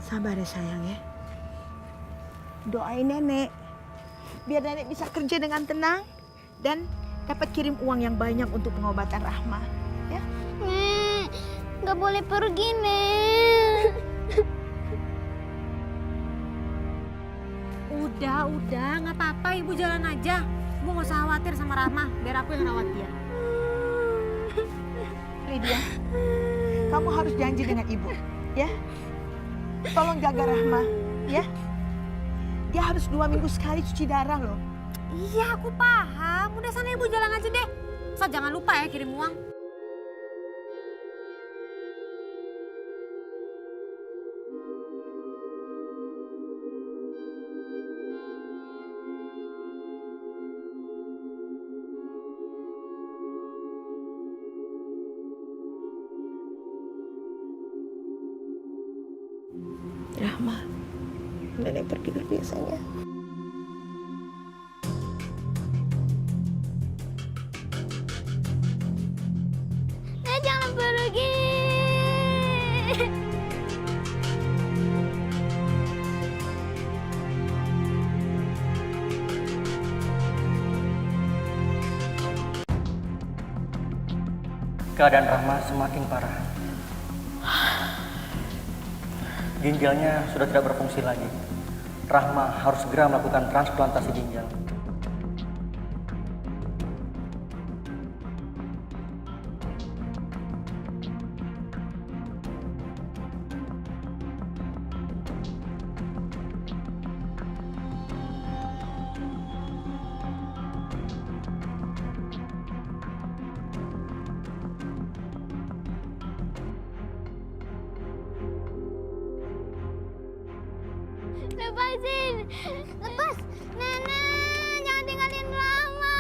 Sabar ya sayang ya. Doain nenek. Biar nenek bisa kerja dengan tenang dan dapat kirim uang yang banyak untuk pengobatan Rahma. Ya? Nek, nggak boleh pergi, Nek. Udah, nggak apa-apa, Ibu jalan aja. Ibu nggak usah khawatir sama Rahma, biar aku yang rawat dia. Lydia, kamu harus janji dengan ibu, ya. Tolong jaga Rahma, ya. Dia harus 2 minggu sekali cuci darah loh. Iya, aku paham. Udah sana Ibu jalan aja deh. Asal jangan lupa ya kirim uang. Rahma, nenek pergi dulu biasanya. Nek, jangan pergi. Keadaan Rahma semakin parah. Ginjalnya sudah tidak berfungsi lagi. Rahma harus segera melakukan transplantasi ginjal. Lepasin. Lepas. Nenek, jangan tinggalin Rama.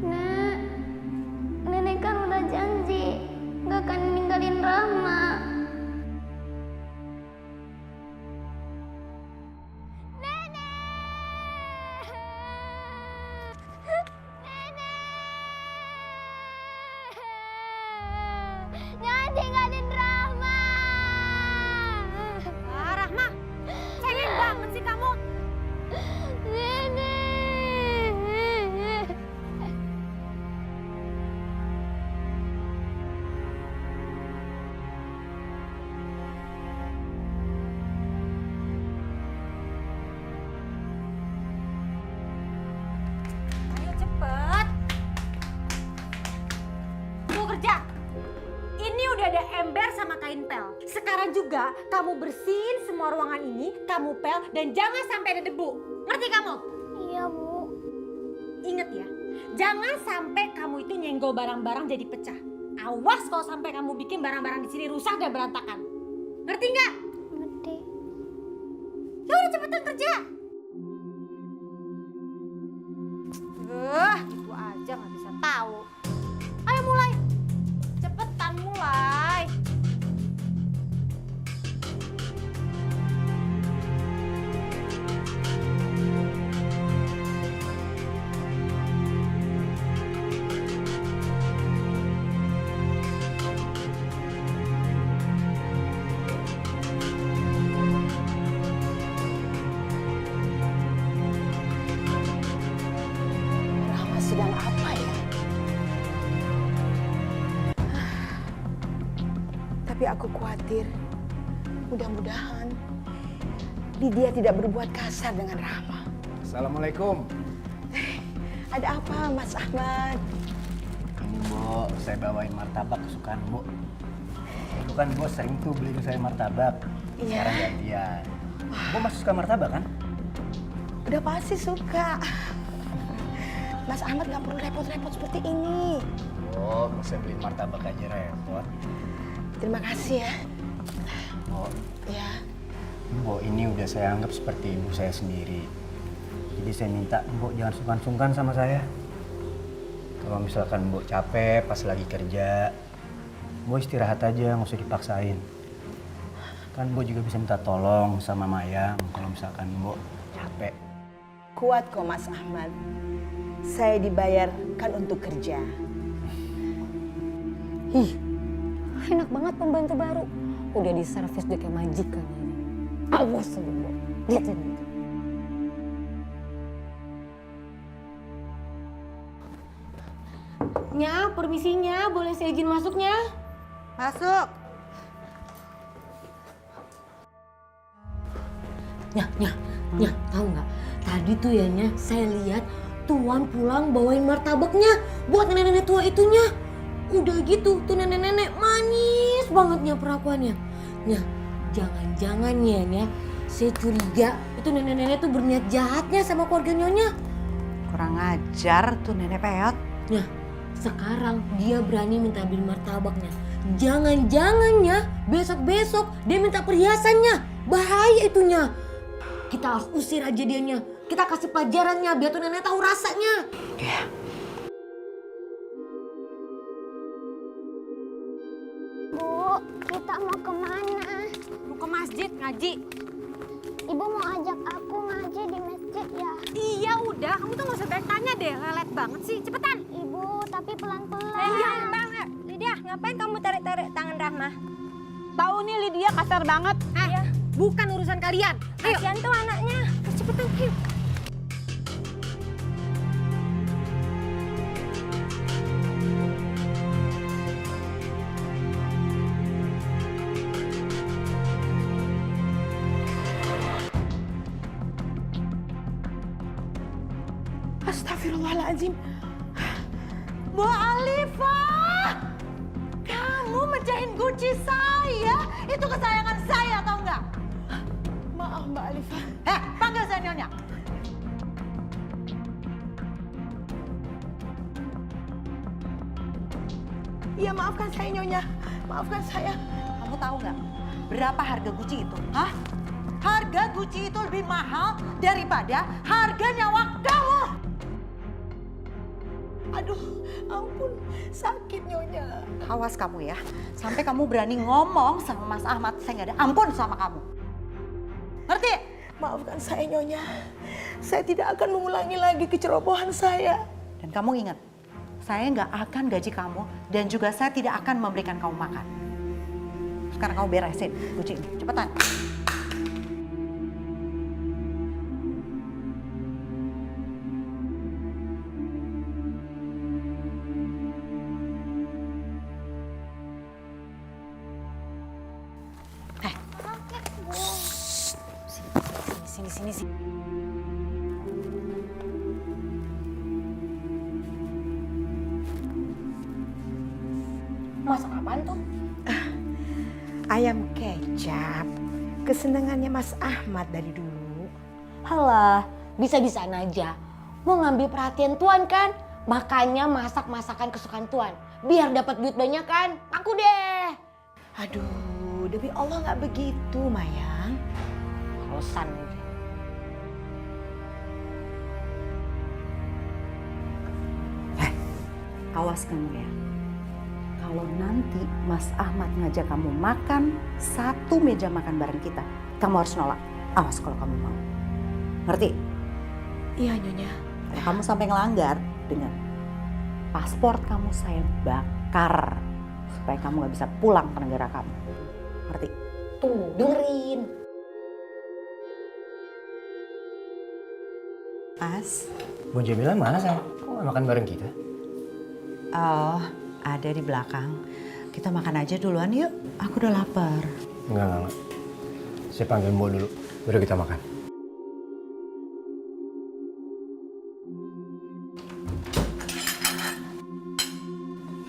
Nek, nenek kan udah janji nggak akan ninggalin Rama. Jangan tinggalin Rama. Ah, Rahma, cengeng banget sih kamu. Nenek. Ayo cepet. Mau kerja. Ini udah ada ember sama kain pel. Sekarang juga kamu bersihin semua ruangan ini, kamu pel dan jangan sampai ada debu. Ngerti kamu? Iya, Bu. Ingat ya, jangan sampai kamu itu nyenggol barang-barang jadi pecah. Awas kalau sampai kamu bikin barang-barang di sini rusak dan berantakan. Ngerti nggak? Ngerti. Ya udah cepetan kerja. Ibu aja nggak bisa tahu. Ayo mulai. Cepetan mulai. Rahma sedang apa ya? Tapi aku khawatir. Mudah-mudahan Lydia tidak berbuat kasar dengan Rahma. Assalamualaikum. Ada apa, Mas Ahmad? Ini Bu, saya bawain martabak kesukaan Bu. Dulu kan Bu sering tuh beliin saya martabak. Iya. Sekarang gantian. Bu masih suka martabak kan? Udah pasti suka. Mas Ahmad nggak perlu repot-repot seperti ini. Oh, saya beliin martabak aja repot. Terima kasih ya. Bu, Ya. Bu ini udah saya anggap seperti ibu saya sendiri. Jadi saya minta Bu jangan sungkan-sungkan sama saya. Kalau misalkan Bu capek pas lagi kerja, Bo istirahat aja, nggak usah dipaksain. Kan Bo juga bisa minta tolong sama Mayang kalau misalkan Bo capek. Kuat kok Mas Ahmad. Saya dibayar kan untuk kerja. Ih, enak banget pembantu baru. Udah diservis dia kayak majikan ini. Awas lu, Bu. Lihat ini. Nya, permisinya, boleh saya izin masuknya? Masuk. Nya, tahu nggak? Tadi tuh ya Nya, saya lihat Tuan pulang bawain martabaknya buat nenek-nenek tua itunya. Udah gitu, tuh nenek-nenek manis banget Nya perlakuannya. Nya, jangan-jangan ya Nya, saya curiga itu nenek-nenek tuh berniat jahatnya sama keluarga Nyonya. Kurang ajar tuh nenek peot. Nya, sekarang dia berani minta beli martabaknya. Jangan-jangannya besok-besok dia minta perhiasannya. Bahaya itunya. Kita harus usir aja dianya. Kita kasih pelajarannya biar tuh nenek tahu rasanya. Ya. Bu, kita mau kemana? Mau ke masjid ngaji. Ibu mau ajak aku ngaji di masjid ya? Iya udah, kamu tuh gak usah banyak tanya deh. Lelet banget sih, cepetan. Ibu, tapi pelan-pelan. Iya, Bang. Lydia, ngapain kamu tarik-tarik tangan Rahma? Tahu nih Lydia kasar banget. Bukan urusan kalian. Ayo. Kasian tuh anaknya. Cepetan, ayo. Astagfirullahaladzim. Bu Alifah, kamu mecahin guci saya. Itu kesayangan saya, tau nggak? Maaf Mbak Alifah. Panggil saya Nyonya. Iya maafkan saya Nyonya, maafkan saya. Kamu tahu nggak berapa harga Gucci itu? Hah? Harga Gucci itu lebih mahal daripada harga nyawa kamu. Aduh, ampun, sakit Nyonya. Awas kamu ya, sampai kamu berani ngomong sama Mas Ahmad, saya nggak ada ampun sama kamu. Ngerti? Maafkan saya Nyonya, saya tidak akan mengulangi lagi kecerobohan saya. Dan kamu ingat, saya nggak akan gaji kamu dan juga saya tidak akan memberikan kamu makan. Sekarang kamu beresin Gucci ini, cepetan. Sini. Masak apaan tuh? Ayam kecap, kesenangannya Mas Ahmad dari dulu. Halah, bisa-bisaan aja. Mau ngambil perhatian Tuan kan? Makanya masak masakan kesukaan Tuan. Biar dapat duit banyak kan? Aku deh. Aduh, demi Allah nggak begitu, Mayang. Alasan aja. Awas kamu ya. Kalau nanti Mas Ahmad ngajak kamu makan satu meja makan bareng kita, kamu harus nolak. Awas kalau kamu mau. Ngerti? Iya, Nyonya. Kalau kamu sampai ngelanggar, dengar. Paspor kamu saya bakar supaya kamu gak bisa pulang ke negara kamu. Ngerti? Tuh, dengerin. Mas? Bu Jamila mana sayang? Kok nggak makan bareng kita? Oh, ada di belakang. Kita makan aja duluan yuk. Aku udah lapar. Enggak. Saya panggil Mbok dulu, baru kita makan.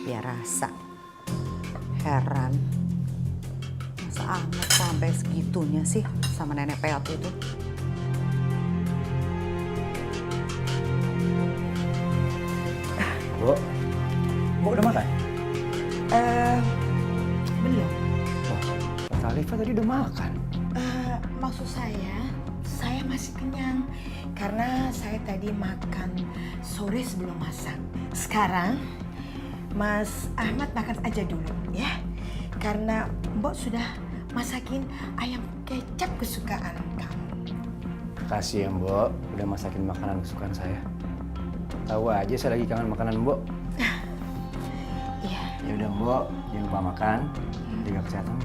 Biar rasa. Heran. Masa amat sampai segitunya sih sama nenek peot itu. Bu udah makan? Belum. Tante Alifah tadi udah makan. Maksud saya masih kenyang. Karena saya tadi makan sore sebelum masak. Sekarang, Mas Ahmad makan aja dulu, ya. karena Mbok sudah masakin ayam kecap kesukaan kamu. Makasih ya Mbok, udah masakin makanan kesukaan saya. Tahu aja saya lagi kangen makanan Mbok. Iya, Ya udah Mbok, jangan lupa makan, jaga kesehatan.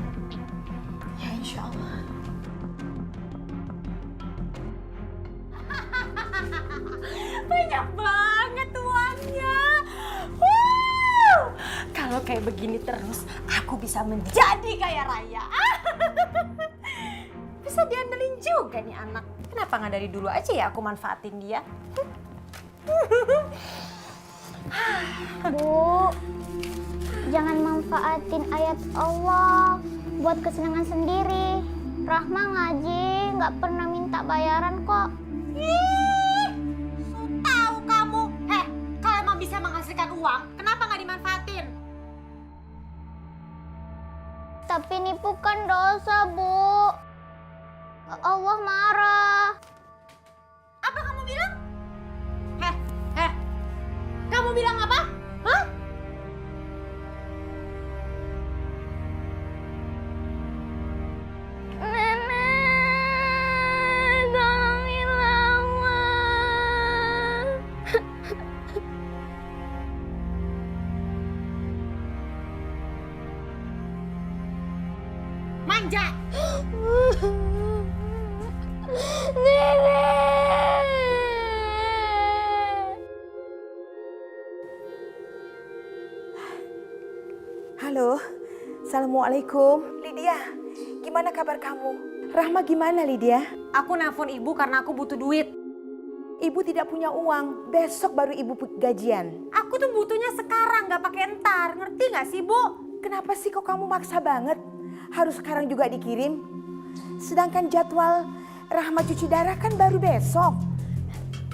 ya insya Allah. Banyak banget uangnya. Kalau kayak begini terus, aku bisa menjadi kaya raya. Bisa diandelin juga nih anak. Kenapa nggak dari dulu aja ya aku manfaatin dia? Bu, jangan manfaatin ayat Allah buat kesenangan sendiri. Rahma ngaji nggak pernah minta bayaran kok. Ih, so tahu kamu. Kalau emang bisa menghasilkan uang, kenapa nggak dimanfaatin? Tapi nipu kan dosa, Bu. Allah marah. Apa kamu bilang? Kamu bilang apa? Hah? Nenek, tolongin Rahma. Manja. Nenek. Halo, Assalamualaikum. Lydia, gimana kabar kamu? Rahma gimana Lydia? Aku nelpon ibu karena aku butuh duit. Ibu tidak punya uang, besok baru ibu gajian. Aku tuh butuhnya sekarang, nggak pakai entar. Ngerti nggak sih, Bu? Kenapa sih kok kamu maksa banget? Harus sekarang juga dikirim? Sedangkan jadwal Rahma cuci darah kan baru besok.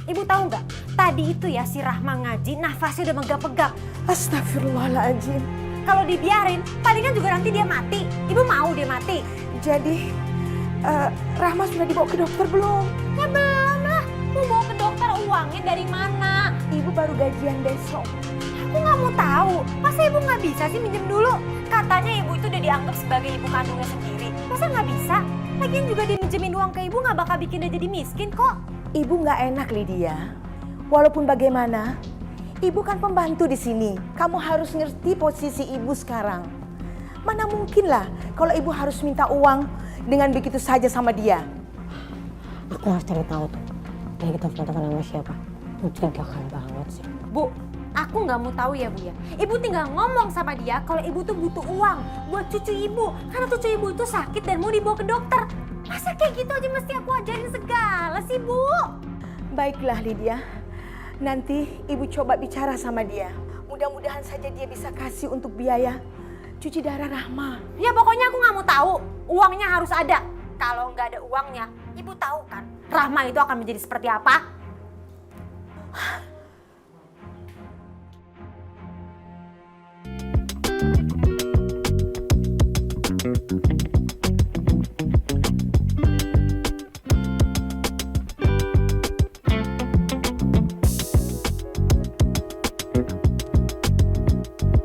Ibu tahu nggak? Tadi itu ya si Rahma ngaji, nafasnya udah megap-megap. Astagfirullahaladzim. Kalau dibiarin, palingan juga nanti dia mati. Ibu mau dia mati? Jadi, Rahma sudah dibawa ke dokter belum? Ya belum lah. Mau bawa ke dokter, uangnya dari mana? Ibu baru gajian besok. Aku nggak mau tahu. Masa ibu nggak bisa sih minjem dulu? Katanya ibu itu udah dianggap sebagai ibu kandungnya sendiri. Masa nggak bisa? Lagian juga dia minjemin uang ke ibu nggak bakal bikin dia jadi miskin kok. Ibu nggak enak Lydia. Walaupun bagaimana, ibu kan pembantu di sini. Kamu harus ngerti posisi ibu sekarang. Mana mungkin lah kalau ibu harus minta uang dengan begitu saja sama dia. Aku harus cari tahu tuh. Dia kita telepon sama siapa? Mencurigakan banget sih. Bu, aku nggak mau tahu ya Bu ya. Ibu tinggal ngomong sama dia kalau ibu tuh butuh uang buat cucu ibu. Karena cucu ibu itu sakit dan mau dibawa ke dokter. Masa kayak gitu aja mesti aku ajarin segala sih Bu? Baiklah Lydia, nanti ibu coba bicara sama dia. Mudah-mudahan saja dia bisa kasih untuk biaya cuci darah Rahma. Ya pokoknya aku nggak mau tahu. Uangnya harus ada. Kalau nggak ada uangnya, ibu tahu kan Rahma itu akan menjadi seperti apa?